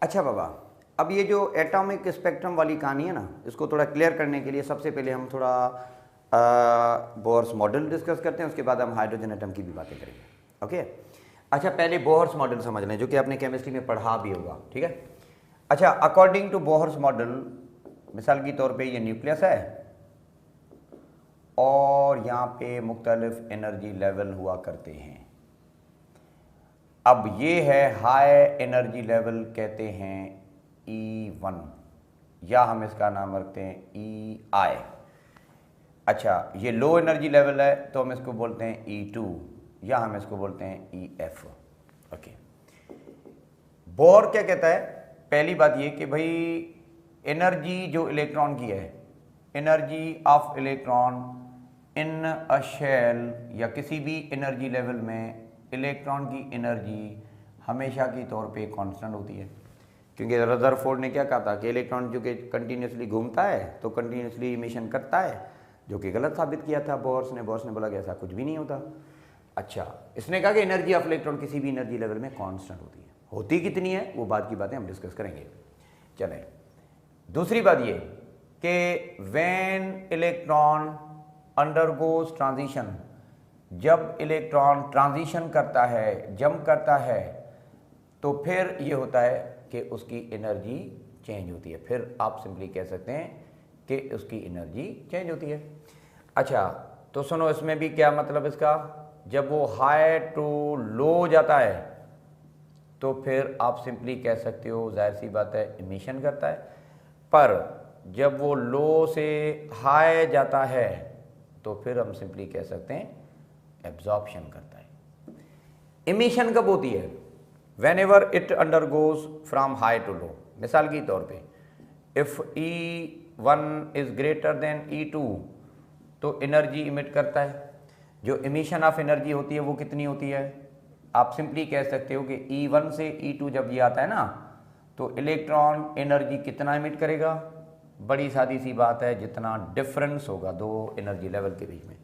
अच्छा बाबा, अब ये जो एटॉमिक स्पेक्ट्रम वाली कहानी है ना, इसको थोड़ा क्लियर करने के लिए सबसे पहले हम थोड़ा बोहर्स मॉडल डिस्कस करते हैं, उसके बाद हम हाइड्रोजन एटम की भी बातें करेंगे। ओके, अच्छा पहले बोहर्स मॉडल समझ लें, जो कि आपने केमिस्ट्री में पढ़ा भी होगा, ठीक है। अच्छा, अकॉर्डिंग टू बोहर्स मॉडल, मिसाल के तौर पे ये न्यूक्लियस है और यहाँ पे मुख्तलिफ एनर्जी लेवल हुआ करते हैं। अब ये है हाई एनर्जी लेवल, कहते हैं E1, या हम इसका नाम रखते हैं EI। अच्छा, ये लो एनर्जी लेवल है तो हम इसको बोलते हैं E2, या हम इसको बोलते हैं EF। ओके, बोर क्या कहता है? पहली बात ये कि भाई एनर्जी जो इलेक्ट्रॉन की है, energy of electron in a shell या किसी भी एनर्जी लेवल में इलेक्ट्रॉन की एनर्जी हमेशा की तौर पे कांस्टेंट होती है। क्योंकि रदरफोर्ड ने क्या कहा था कि इलेक्ट्रॉन जो कि कंटिन्यूसली घूमता है तो कंटिन्यूसली इमिशन करता है, जो कि गलत साबित किया था बोर्स ने बोला कि ऐसा कुछ भी नहीं होता। अच्छा, इसने कहा कि एनर्जी ऑफ इलेक्ट्रॉन किसी भी एनर्जी लेवल में कांस्टेंट होती है। होती कितनी है वो बाद की बातें हम डिस्कस करेंगे। चलें, दूसरी बात ये कि व्हेन इलेक्ट्रॉन अंडरगोज ट्रांजिशन, जब इलेक्ट्रॉन ट्रांजिशन करता है, जंप करता है, तो फिर ये होता है कि उसकी एनर्जी चेंज होती है। फिर आप सिंपली कह सकते हैं कि उसकी एनर्जी चेंज होती है। अच्छा, तो सुनो, इसमें भी क्या मतलब इसका, जब वो हाई टू लो जाता है तो फिर आप सिंपली कह सकते हो, जाहिर सी बात है, इमिशन करता है। पर जब वो लो से हाई जाता है तो फिर हम सिंपली कह सकते हैं एब्जॉर्प्शन करता है। इमिशन कब होती है? Whenever it undergoes from high to low. मिसाल के तौर पे if E1 is greater than E2 तो एनर्जी इमिट करता है। जो इमिशन ऑफ एनर्जी होती है वो कितनी होती है? आप सिंपली कह सकते हो कि E1 से E2 जब ये आता है ना, तो इलेक्ट्रॉन एनर्जी कितना इमिट करेगा? बड़ी सादी सी बात है, जितना डिफरेंस होगा दो एनर्जी लेवल के बीच में,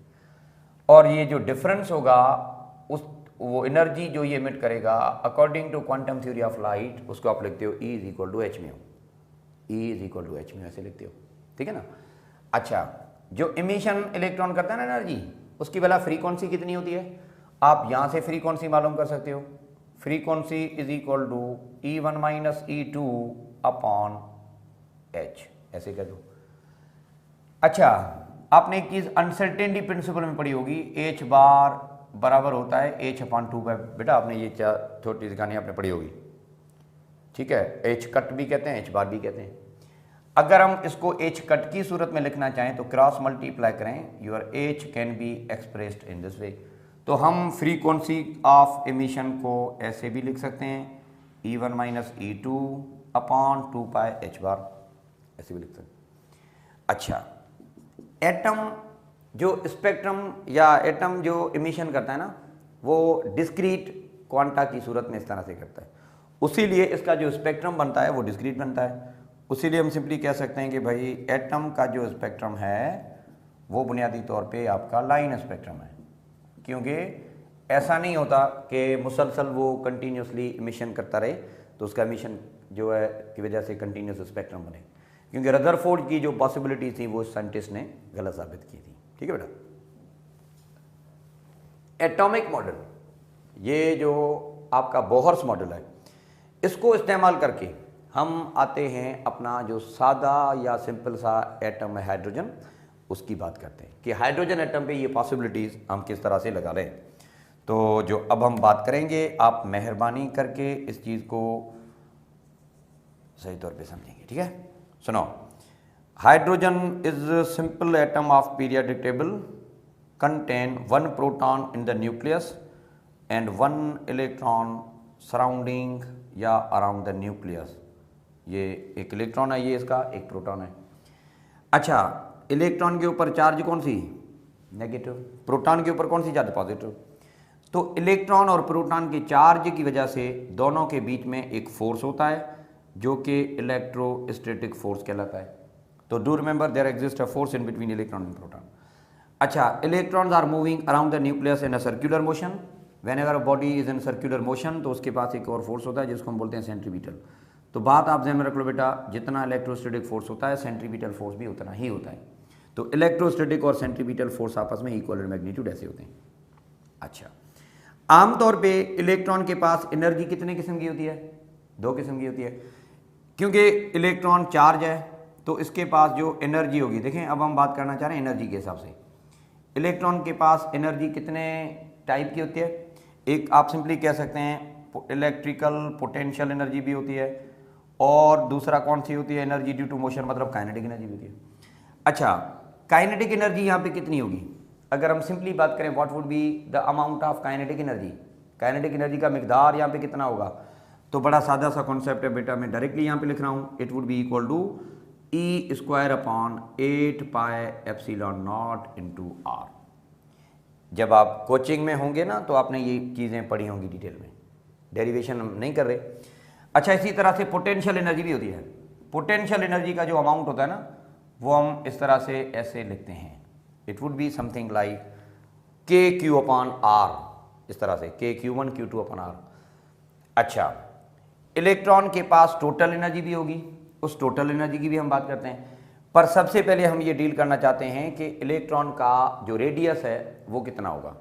और ये जो डिफरेंस होगा उस वो एनर्जी जो ये इमिट करेगा according to quantum theory of light, उसको आप लिखते हो E is equal to H mu. E is equal to H mu ऐसे लिखते हो, ठीक है ना। अच्छा, जो इमिशन इलेक्ट्रॉन करता है ना एनर्जी, उसकी वाला फ्रीक्वेंसी कितनी होती है? आप यहां से फ्रीक्वेंसी मालूम कर सकते हो। Frequency is equal to E1 minus E2 upon H, ऐसे कह दो। अच्छा, आपने एक चीज अनसर्टेनिटी प्रिंसिपल में पढ़ी होगी, H बार बराबर होता है H अपॉन 2 बाय, बेटा आपने ये छोटी सी कहानी आपने पढ़ी होगी, ठीक है। H कट भी कहते हैं, H बार भी कहते हैं। अगर हम इसको H कट की सूरत में लिखना चाहें तो क्रॉस मल्टीप्लाई करें, your H can be expressed in this वे। तो हम फ्रीक्वेंसी ऑफ एमिशन को ऐसे भी लिख सकते हैं, E1 माइनस E2 अपॉन 2 पाई H बार, ऐसे भी लिख सकते हैं। अच्छा, एटम जो स्पेक्ट्रम या एटम जो इमिशन करता है ना, वो डिस्क्रीट क्वांटा की सूरत में इस तरह से करता है, उसीलिए इसका जो स्पेक्ट्रम बनता है वो डिस्क्रीट बनता है। उसीलिए हम सिंपली कह सकते हैं कि भाई एटम का जो स्पेक्ट्रम है वो बुनियादी तौर पे आपका लाइन स्पेक्ट्रम है, क्योंकि ऐसा नहीं होता कि मुसलसल वो कंटिन्यूसली इमिशन करता रहे तो उसका इमिशन जो है की वजह से कंटिन्यूस स्पेक्ट्रम बने, क्योंकि रदरफोर्ड की जो पॉसिबिलिटी थी वो साइंटिस्ट ने गलत साबित की थी, ठीक है बेटा। एटॉमिक मॉडल, ये जो आपका बोहर्स मॉडल है, इसको इस्तेमाल करके हम आते हैं अपना जो सादा या सिंपल सा एटम है हाइड्रोजन, उसकी बात करते हैं कि हाइड्रोजन एटम पे ये पॉसिबिलिटीज़ हम किस तरह से लगा रहे हैं। तो जो अब हम बात करेंगे, आप मेहरबानी करके इस चीज़ को सही तौर पे समझेंगे, ठीक है। सुनो, hydrogen is simple atom of periodic table, contain 1 proton in the nucleus and 1 electron surrounding या अराउंड द न्यूक्लियस। ये एक इलेक्ट्रॉन है, ये इसका एक प्रोटॉन है। अच्छा, इलेक्ट्रॉन के ऊपर चार्ज कौन सी? नेगेटिव। प्रोटॉन के ऊपर कौन सी चार्ज? पॉजिटिव। तो इलेक्ट्रॉन और प्रोटॉन के चार्ज की वजह से दोनों के बीच में एक फोर्स होता है जो कि इलेक्ट्रोस्टैटिक फोर्स कहलाता है। तो do remember there exist a force in between electron and proton. अच्छा, electrons are moving around the nucleus in a circular motion. Whenever a body is in circular motion तो उसके पास एक और फोर्स होता है जिसको हम बोलते हैं सेंट्रीपिटल। तो बात आप ध्यान में रख लो बेटा, जितना इलेक्ट्रोस्टैटिक फोर्स होता है सेंट्रीपिटल फोर्स भी उतना ही होता है। तो इलेक्ट्रोस्टैटिक और सेंट्रीपिटल फोर्स आपस में इक्वल मैग्नीट्यूड ऐसे होते हैं। अच्छा, आमतौर पे इलेक्ट्रॉन के पास एनर्जी कितने किस्म की होती है? 2 किस्म की होती है, क्योंकि इलेक्ट्रॉन चार्ज है तो इसके पास जो एनर्जी होगी, देखें अब हम बात करना चाह रहे हैं एनर्जी के हिसाब से। इलेक्ट्रॉन के पास एनर्जी कितने टाइप की होती है? एक आप सिंपली कह सकते हैं इलेक्ट्रिकल पोटेंशियल एनर्जी भी होती है, और दूसरा कौन सी होती है? एनर्जी ड्यू टू मोशन, मतलब काइनेटिक एनर्जी भी होती है। अच्छा, काइनेटिक एनर्जी यहाँ पे कितनी होगी? अगर हम सिंपली बात करें what would be the amount of kinetic energy, kinetic energy का मिकदार यहाँ पे कितना होगा? तो बड़ा सादा सा कॉन्सेप्ट है बेटा, मैं डायरेक्टली यहाँ पे लिख रहा हूँ, it would be equal to E square upon 8 pi epsilon not into R. जब आप कोचिंग में होंगे ना तो आपने ये चीज़ें पढ़ी होंगी डिटेल में, डेरिवेशन हम नहीं कर रहे। अच्छा, इसी तरह से पोटेंशियल एनर्जी भी होती है। पोटेंशियल एनर्जी का जो अमाउंट होता है ना, वो हम इस तरह से ऐसे लिखते हैं, it would be something like के क्यू अपॉन आर, इस तरह से के Q1 Q2 अपॉन आर। अच्छा, इलेक्ट्रॉन के पास टोटल एनर्जी भी होगी, उस टोटल एनर्जी की भी हम बात करते हैं, पर सबसे पहले हम ये डील करना चाहते हैं कि इलेक्ट्रॉन का जो रेडियस है वो कितना होगा।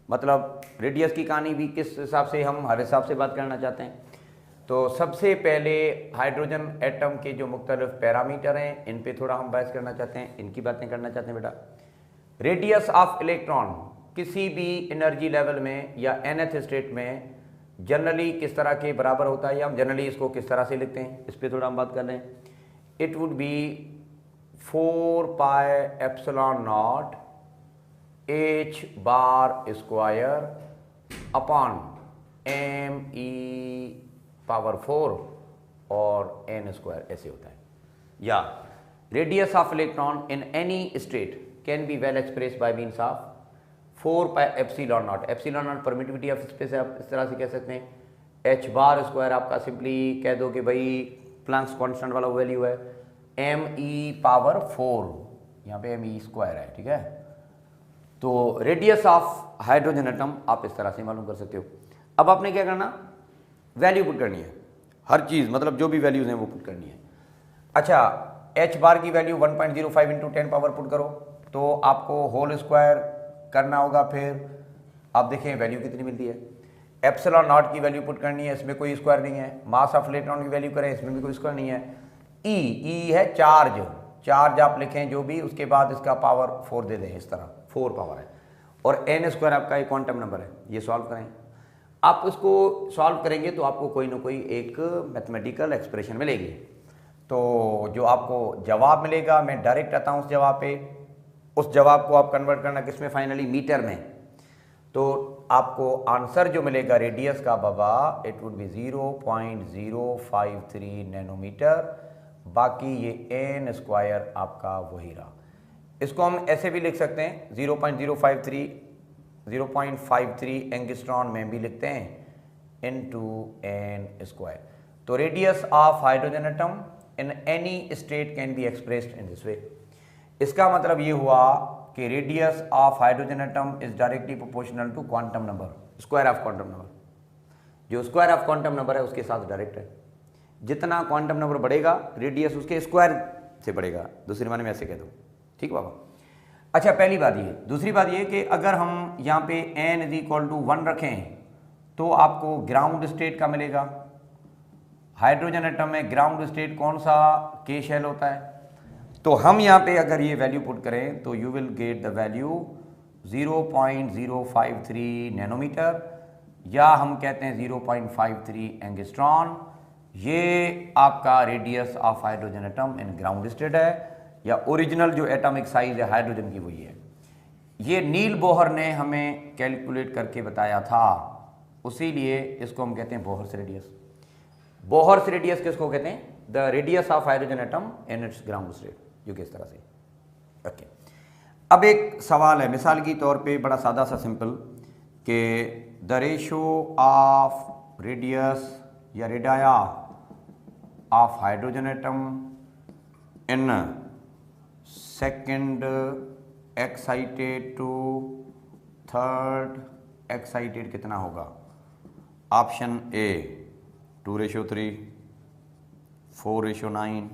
मतलब रेडियस की कहानी भी किस हिसाब से, हम हर हिसाब से बात करना चाहते हैं। तो सबसे पहले हाइड्रोजन एटम के जो मुख्तलिफ पैरामीटर हैं इन पे थोड़ा हम बहस करना चाहते हैं, इनकी बातें करना चाहते हैं बेटा। रेडियस ऑफ इलेक्ट्रॉन किसी भी एनर्जी लेवल में या nth स्टेट में जनरली किस तरह के बराबर होता है, या हम जनरली इसको किस तरह से लिखते हैं, इस पर थोड़ा हम बात कर लें। It would B 4 pi epsilon not H bar square upon ME power 4 और n स्क्वायर, ऐसे होता है। या radius of electron in any state can be well express bye means of 4 pi epsilon not. Epsilon not permittivity of space है, आप इस तरह से कह सकते हैं। H बार स्क्वायर आपका सिंपली कह दो कि भाई प्लैंक्स कांस्टेंट वाला वैल्यू है, ME पावर 4, यहाँ पे ME स्क्वायर है, ठीक है। तो रेडियस ऑफ हाइड्रोजन एटम आप इस तरह से मालूम कर सकते हो। अब आपने क्या करना, वैल्यू पुट करनी है, हर चीज़ मतलब जो भी वैल्यूज हैं वो पुट करनी है। अच्छा, H बार की वैल्यू 1.05 इंटू 10 पावर पुट करो, तो आपको होल स्क्वायर करना होगा। फिर आप देखें वैल्यू कितनी मिलती है। एप्सिलॉन नॉट की वैल्यू पुट करनी है, इसमें कोई स्क्वायर नहीं है। मास ऑफ इलेक्ट्रॉन की वैल्यू करें, इसमें भी कोई स्क्वायर नहीं है। ई है चार्ज, चार्ज आप लिखें जो भी, उसके बाद इसका पावर 4 दे दें, इस तरह 4 पावर है। और n स्क्वायर आपका एक क्वांटम नंबर है, ये सॉल्व करें। आप इसको सॉल्व करेंगे तो आपको कोई ना कोई एक मैथमेटिकल एक्सप्रेशन मिलेगी। तो जो आपको जवाब मिलेगा, मैं डायरेक्ट आता हूँ उस जवाब पे। उस जवाब को आप कन्वर्ट करना किसमें, फाइनली मीटर में। तो आपको आंसर जो मिलेगा रेडियस का बाबा, इट वुड बी 0.053 नैनोमीटर। बाकी ये n स्क्वायर आपका वही रहा। इसको हम ऐसे भी लिख सकते हैं, 0.53 एंगस्ट्रॉन में भी लिखते हैं, इनटू n स्क्वायर। तो radius of hydrogen atom in any state can be expressed in this way. इसका मतलब ये हुआ कि radius of hydrogen atom is directly proportional to quantum number, square of quantum number. जो स्क्वायर ऑफ क्वांटम नंबर है उसके साथ direct है। जितना क्वांटम नंबर बढ़ेगा रेडियस उसके स्क्वायर से बढ़ेगा, दूसरे माने में ऐसे कह दो, ठीक बाबा। अच्छा, पहली बात ये। दूसरी बात ये कि अगर हम यहाँ पे n इज इक्वल टू 1 रखें तो आपको ग्राउंड स्टेट का मिलेगा। हाइड्रोजन एटम में ग्राउंड स्टेट कौन सा, K शेल होता है। तो हम यहाँ पे अगर ये वैल्यू पुट करें तो you will get the value 0.053 nanometre, या हम कहते हैं 0.53 एंगस्ट्रॉन। ये आपका radius of hydrogen atom in ground state है, या ओरिजिनल जो एटॉमिक साइज है हाइड्रोजन की वही है। ये नील बोहर ने हमें कैलकुलेट करके बताया था, उसी लिए इसको हम कहते हैं बोहर्स रेडियस। बोहर्स रेडियस किसको कहते हैं, the radius of hydrogen atom in its ground state, जो किस तरह से। ओके, अब एक सवाल है मिसाल की तौर पे, बड़ा सादा सा सिंपल, कि द रेशो ऑफ रेडियस या radii of hydrogen atom in second excited to third excited कितना होगा। ऑप्शन ए 2:3, 4:9,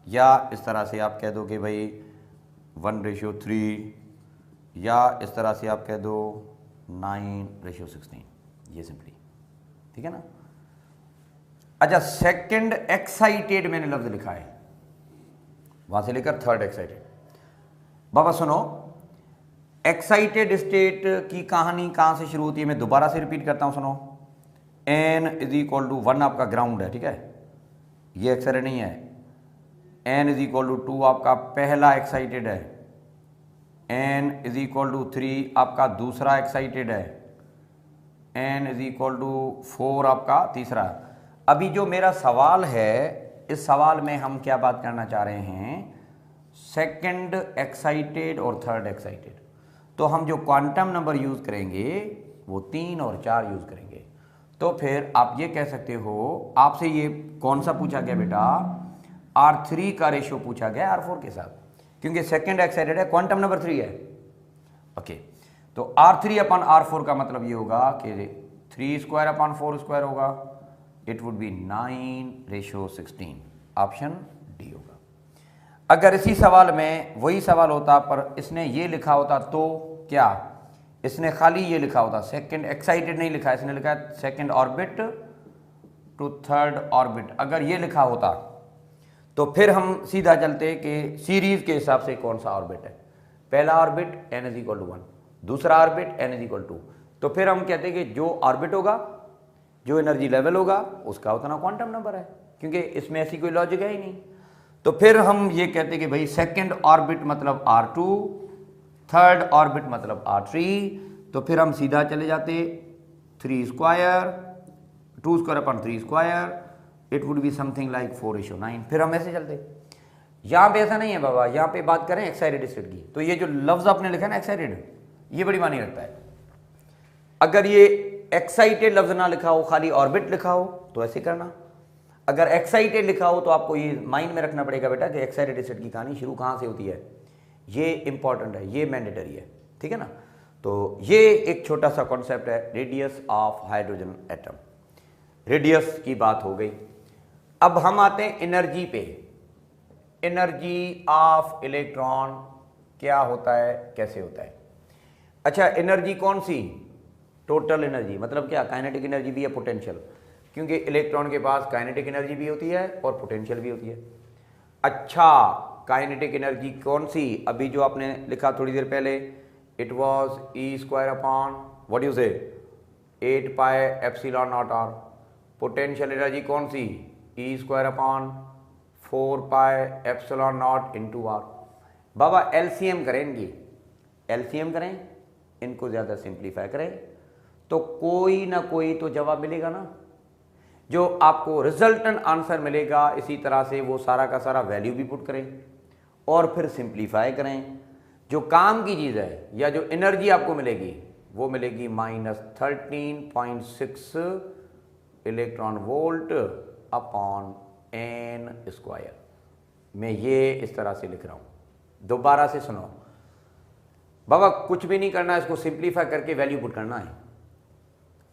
या इस तरह से आप कह दो कि भाई 1:3, या इस तरह से आप कह दो 9:16, ये सिंपली, ठीक है ना। अच्छा, सेकंड एक्साइटेड मैंने लफ्ज लिखा है, वहां से लेकर थर्ड एक्साइटेड। बाबा सुनो, एक्साइटेड स्टेट की कहानी कहां से शुरू होती है, मैं दोबारा से रिपीट करता हूं, सुनो। n=1 आपका ग्राउंड है, ठीक है, ये एक्साइटेड नहीं है। n=2 आपका पहला एक्साइटेड है। n=3 आपका दूसरा एक्साइटेड है। n=4 आपका तीसरा। अभी जो मेरा सवाल है, इस सवाल में हम क्या बात करना चाह रहे हैं, सेकंड एक्साइटेड और थर्ड एक्साइटेड। तो हम जो क्वांटम नंबर यूज करेंगे वो 3 और 4 यूज करेंगे। तो फिर आप ये कह सकते हो, आपसे ये कौन सा पूछा गया बेटा, R3 का रेशियो पूछा गया R4 के साथ, क्योंकि सेकंड एक्साइटेड है, क्वांटम नंबर 3 है। ओके, तो R3/R4 का मतलब ये होगा कि 3^4 होगा, it would B 9:16, option D होगा। अगर इसी सवाल में वही सवाल होता पर इसने ये लिखा होता तो क्या, इसने खाली ये लिखा होता, सेकंड एक्साइटेड नहीं लिखा, इसने लिखा second orbit to third orbit, अगर ये लिखा होता तो फिर हम सीधा चलते कि सीरीज के हिसाब से कौन सा ऑर्बिट है। पहला ऑर्बिट n=1, दूसरा ऑर्बिट n=2, तो फिर हम कहते कि जो ऑर्बिट होगा, जो एनर्जी लेवल होगा, उसका उतना क्वांटम नंबर है, क्योंकि इसमें ऐसी कोई लॉजिक है ही नहीं। तो फिर हम ये कहते कि भाई सेकंड ऑर्बिट मतलब R2, थर्ड ऑर्बिट मतलब R3, तो फिर हम सीधा चले जाते 2^3², it would be something like 4:9, फिर हम ऐसे चलते। यहाँ पे ऐसा नहीं है बाबा, यहाँ पे बात करें एक्साइटेड स्टेट की, तो ये जो लफ्ज आपने लिखा है ना एक्साइटेड, ये बड़ी मानी रखता है। अगर ये एक्साइटेड लफ्ज ना लिखा हो, खाली ऑर्बिट लिखा हो, तो ऐसे करना। अगर एक्साइटेड लिखा हो तो आपको ये माइंड में रखना पड़ेगा बेटा कि एक्साइटेड स्टेट की कहानी शुरू कहाँ से होती है, ये इंपॉर्टेंट है, ये मैंडेटरी है, ठीक है ना। तो ये एक छोटा सा कॉन्सेप्ट है, radius of hydrogen atom. Radius की बात हो गई, अब हम आते हैं एनर्जी पे। एनर्जी ऑफ इलेक्ट्रॉन क्या होता है, कैसे होता है। अच्छा, एनर्जी कौन सी, टोटल एनर्जी, मतलब क्या, काइनेटिक एनर्जी भी है, पोटेंशियल, क्योंकि इलेक्ट्रॉन के पास काइनेटिक एनर्जी भी होती है और पोटेंशियल भी होती है। अच्छा, काइनेटिक एनर्जी कौन सी, अभी जो आपने लिखा थोड़ी देर पहले, it was E²/8πε0r। Potential energy कौन सी, E²/4πε0 बाबा एलसीएम करेंगे, एलसीएम करें, इनको ज़्यादा सिंप्लीफाई करें तो कोई ना कोई तो जवाब मिलेगा ना, जो आपको रिजल्टेंट आंसर मिलेगा। इसी तरह से वो सारा का सारा वैल्यू भी पुट करें और फिर सिंप्लीफाई करें। जो काम की चीज़ है या जो एनर्जी आपको मिलेगी वो मिलेगी -13.6 इलेक्ट्रॉन वोल्ट अपॉन n²। मैं ये इस तरह से लिख रहा हूँ, दोबारा से सुनो बाबा, कुछ भी नहीं करना है, इसको सिंप्लीफाई करके वैल्यू पुट करना है।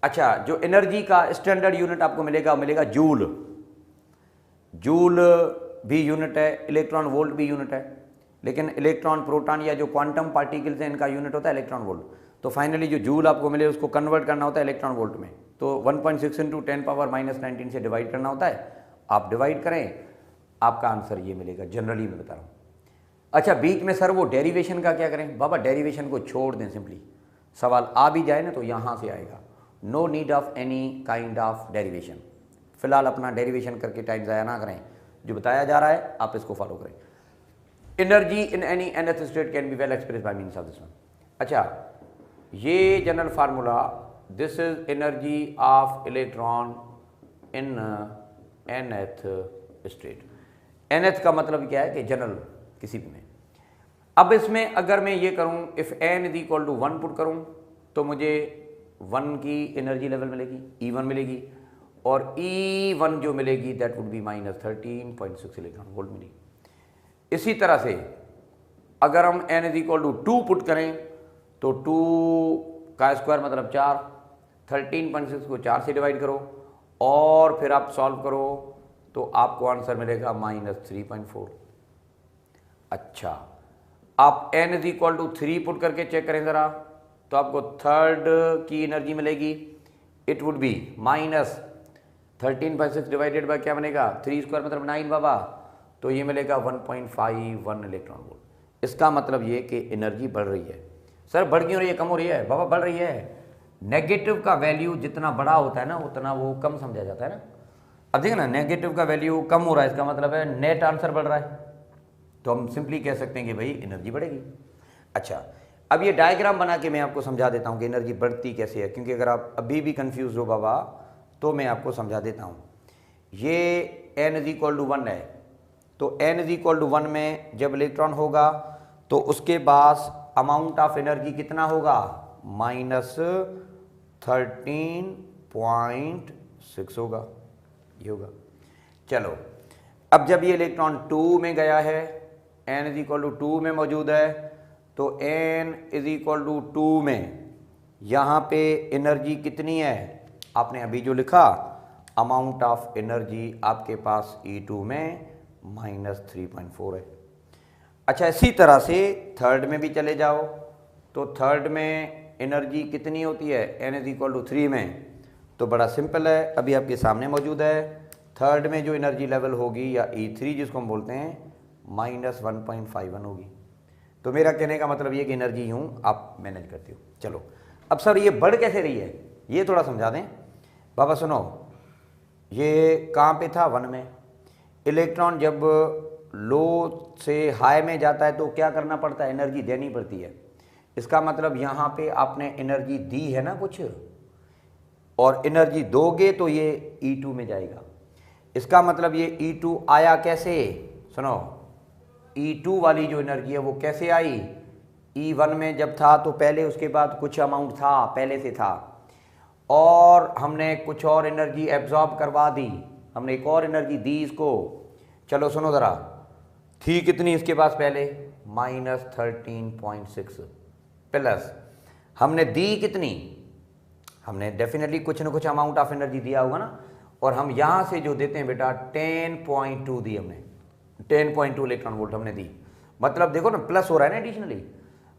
अच्छा, जो एनर्जी का स्टैंडर्ड यूनिट आपको मिलेगा मिलेगा जूल। जूल भी यूनिट है, इलेक्ट्रॉन वोल्ट भी यूनिट है, लेकिन इलेक्ट्रॉन, प्रोटॉन या जो क्वांटम पार्टिकल्स हैं इनका यूनिट होता है इलेक्ट्रॉन वोल्ट। तो फाइनली जो जूल आपको मिले उसको कन्वर्ट करना होता है इलेक्ट्रॉन वोल्ट में, तो 1.6 × 10⁻⁻19 से डिवाइड करना होता है। आप डिवाइड करें, आपका आंसर ये मिलेगा, जनरली मैं बता रहा हूँ। अच्छा, बीच में सर वो डेरिवेशन का क्या करें, बाबा डेरिवेशन को छोड़ दें, सिंपली सवाल आ भी जाए ना तो यहाँ से आएगा, no need of any kind of derivation. फिलहाल अपना डेरिवेशन करके टाइम ज़ाया ना करें, जो बताया जा रहा है आप इसको फॉलो करें। Energy in any nth state can be well express bye means of this one. अच्छा, ये general formula, this is energy of electron in nth state. nth का मतलब क्या है कि जनरल किसी भी में। अब इसमें अगर मैं ये करूं, इफ n=1 पुट करूं तो मुझे 1 की एनर्जी लेवल मिलेगी, E1 मिलेगी, और E1 जो मिलेगी that would be -13.6 electron volt मिलेगी। इसी तरह से अगर हम n=2 पुट करें तो 2 का स्क्वायर मतलब 4, 13.6 को 4 से डिवाइड करो और फिर आप सॉल्व करो तो आपको आंसर मिलेगा -3.4। अच्छा, आप n is equal to 3 put करके चेक करें ज़रा, तो आपको थर्ड की एनर्जी मिलेगी, it would be -13.6 divided by क्या बनेगा, 3 स्क्वायर मतलब 9 बाबा, तो ये मिलेगा 1.51 इलेक्ट्रॉन वोल्ट। इसका मतलब ये कि एनर्जी बढ़ रही है। सर बढ़ क्यों रही है, कम हो रही है? बाबा बढ़ रही है। नेगेटिव का वैल्यू जितना बड़ा होता है ना उतना वो कम समझा जाता है ना। अब देखिए ना, नेगेटिव का वैल्यू कम हो रहा है, इसका मतलब है नेट आंसर बढ़ रहा है, तो हम सिंपली कह सकते हैं कि भाई एनर्जी बढ़ेगी। अच्छा, अब ये डायग्राम बना के मैं आपको समझा देता हूँ कि एनर्जी बढ़ती कैसे है, क्योंकि अगर आप अभी भी कंफ्यूज हो बाबा तो मैं आपको समझा देता हूँ। ये n इज इक्वल टू 1 है, तो n इज इक्वल टू 1 में जब इलेक्ट्रॉन होगा तो उसके पास अमाउंट ऑफ एनर्जी कितना होगा, -13.6 होगा, ये होगा। चलो, अब जब ये इलेक्ट्रॉन 2 में गया है, n इज इक्वल टू 2 में मौजूद है, तो n इज इक्वल टू 2 में यहाँ पे एनर्जी कितनी है, आपने अभी जो लिखा अमाउंट ऑफ एनर्जी आपके पास E2 में -3.4 है। अच्छा, इसी तरह से थर्ड में भी चले जाओ, तो थर्ड में एनर्जी कितनी होती है, n इज इक्वल टू 3 में, तो बड़ा सिंपल है, अभी आपके सामने मौजूद है। थर्ड में जो एनर्जी लेवल होगी या E3 जिसको हम बोलते हैं -1.51 होगी। तो मेरा कहने का मतलब ये कि एनर्जी यूँ आप मैनेज करते हो। चलो, अब सर ये बढ़ कैसे रही है ये थोड़ा समझा दें। बाबा सुनो, ये कहाँ पे था, 1 में। इलेक्ट्रॉन जब लो से हाई में जाता है तो क्या करना पड़ता है, एनर्जी देनी पड़ती है। इसका मतलब यहाँ पे आपने एनर्जी दी है ना कुछ, और एनर्जी दोगे तो ये E2 में जाएगा। इसका मतलब ये E2 आया कैसे, सुनो, E2 वाली जो एनर्जी है वो कैसे आई, E1 में जब था तो पहले उसके बाद कुछ अमाउंट था, पहले से था, और हमने कुछ और एनर्जी एब्जॉर्ब करवा दी, हमने एक और एनर्जी दी इसको। चलो सुनो ज़रा, थी कितनी इसके पास पहले, -13.6, प्लस हमने दी कितनी, हमने डेफिनेटली कुछ ना कुछ अमाउंट ऑफ एनर्जी दिया होगा ना, और हम यहाँ से जो देते हैं बेटा 10.2 दी हमने, 10.2 इलेक्ट्रॉन वोल्ट हमने दी। मतलब देखो ना, प्लस हो रहा है ना एडिशनली।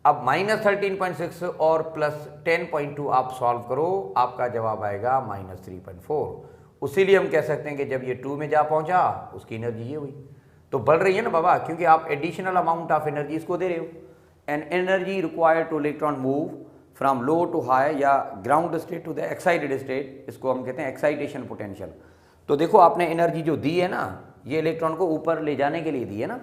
अब -13.6 और +10.2 आप सॉल्व करो, आपका जवाब आएगा -3.4। उसीलिए हम कह सकते हैं कि जब ये 2 में जा पहुंचा उसकी एनर्जी ये हुई। तो बढ़ रही है ना बाबा, क्योंकि आप एडिशनल अमाउंट ऑफ एनर्जी इसको दे रहे हो। And energy required to electron move from low to high या ground state to the excited state, इसको हम कहते हैं एक्साइटेशन पोटेंशियल। तो देखो आपने एनर्जी जो दी है ना, ये इलेक्ट्रॉन को ऊपर ले जाने के लिए दी है ना,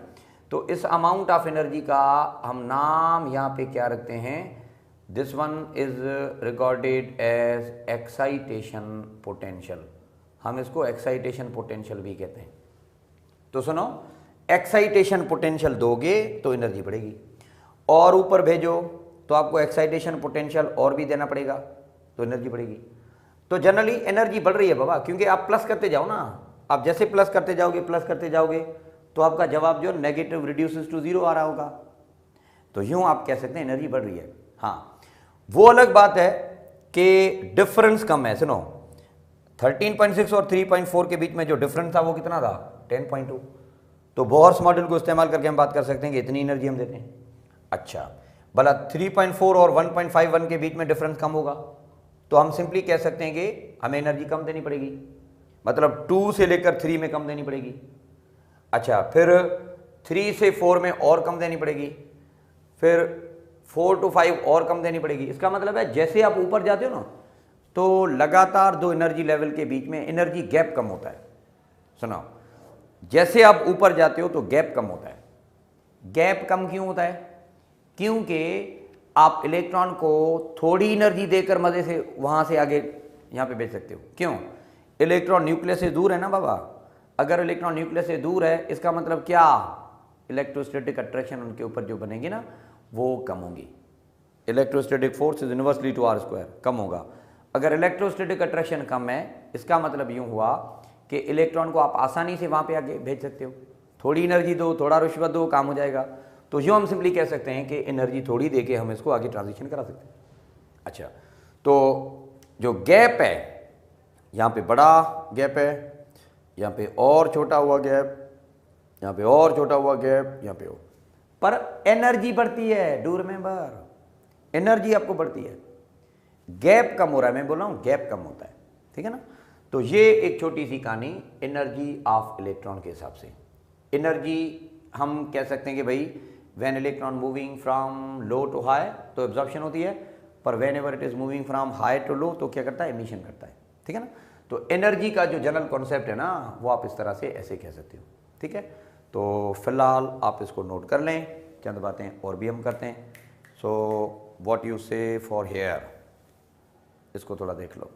तो इस अमाउंट ऑफ एनर्जी का हम नाम यहाँ पे क्या रखते हैं, this one is recorded as excitation potential. हम इसको एक्साइटेशन पोटेंशियल भी कहते हैं। तो सुनो, एक्साइटेशन पोटेंशियल दोगे तो एनर्जी बढ़ेगी, और ऊपर भेजो तो आपको एक्साइटेशन पोटेंशियल और भी देना पड़ेगा तो एनर्जी बढ़ेगी। तो जनरली एनर्जी बढ़ रही है बाबा, क्योंकि आप प्लस करते जाओ ना, आप जैसे प्लस करते जाओगे तो आपका जवाब जो नेगेटिव रिड्यूसेस टू 0 आ रहा होगा। तो यूं आप कह सकते हैं एनर्जी बढ़ रही है। हाँ, वो अलग बात है कि डिफरेंस कम है। सुनो, 13.6 और 3.4 के बीच में जो डिफरेंस था वो कितना था, 10.2। तो बोहर्स मॉडल को इस्तेमाल करके हम बात कर सकते हैं कि इतनी एनर्जी हम देते हैं। अच्छा, भला 3.4 और 1.51 के बीच में डिफरेंस कम होगा, तो हम सिंपली कह सकते हैं कि हमें एनर्जी कम देनी पड़ेगी, मतलब 2 से लेकर 3 में कम देनी पड़ेगी। अच्छा, फिर 3 से 4 में और कम देनी पड़ेगी, फिर 4 to 5 और कम देनी पड़ेगी। इसका मतलब है जैसे आप ऊपर जाते हो ना, तो लगातार दो एनर्जी लेवल के बीच में एनर्जी गैप कम होता है। सुनो, जैसे आप ऊपर जाते हो तो गैप कम होता है। गैप कम क्यों होता है? क्योंकि आप इलेक्ट्रॉन को थोड़ी एनर्जी देकर मजे से वहां से आगे यहां पे भेज सकते हो। क्यों? इलेक्ट्रॉन न्यूक्लियस से दूर है ना बाबा। अगर इलेक्ट्रॉन न्यूक्लियस से दूर है, इसका मतलब क्या, इलेक्ट्रोस्टैटिक अट्रैक्शन उनके ऊपर जो बनेगी ना वो कम होगी। Electrostatic force is inversely to r square, कम होगा। अगर इलेक्ट्रोस्टैटिक अट्रैक्शन कम है, इसका मतलब यूं हुआ कि इलेक्ट्रॉन को आप आसानी से वहां पे आगे भेज सकते हो। थोड़ी एनर्जी दो, थोड़ा रुश्वत दो, काम हो जाएगा। तो यूं हम सिंपली कह सकते हैं कि एनर्जी थोड़ी दे के हम इसको आगे ट्रांजिशन करा सकते हैं। अच्छा, तो जो गैप है यहाँ पे बड़ा गैप है, यहाँ पे और छोटा हुआ गैप, यहाँ पे और छोटा हुआ गैप, यहाँ पे और, पर एनर्जी बढ़ती है। डू रिमेंबर, एनर्जी आपको बढ़ती है, गैप कम हो रहा है। मैं बोल रहा हूँ गैप कम होता है, ठीक है ना। तो ये एक छोटी सी कहानी एनर्जी ऑफ इलेक्ट्रॉन के हिसाब से। एनर्जी हम कह सकते हैं कि भाई when electron moving from low to high तो एब्जॉर्प्शन होती है, पर whenever it is moving from high to low तो क्या करता है, एमिशन करता है, ठीक है ना। तो एनर्जी का जो जनरल कॉन्सेप्ट है ना, वो आप इस तरह से ऐसे कह सकते हो, ठीक है। तो फिलहाल आप इसको नोट कर लें, चंद बातें और भी हम करते हैं। सो व्हाट यू से फॉर हेयर, इसको थोड़ा देख लो।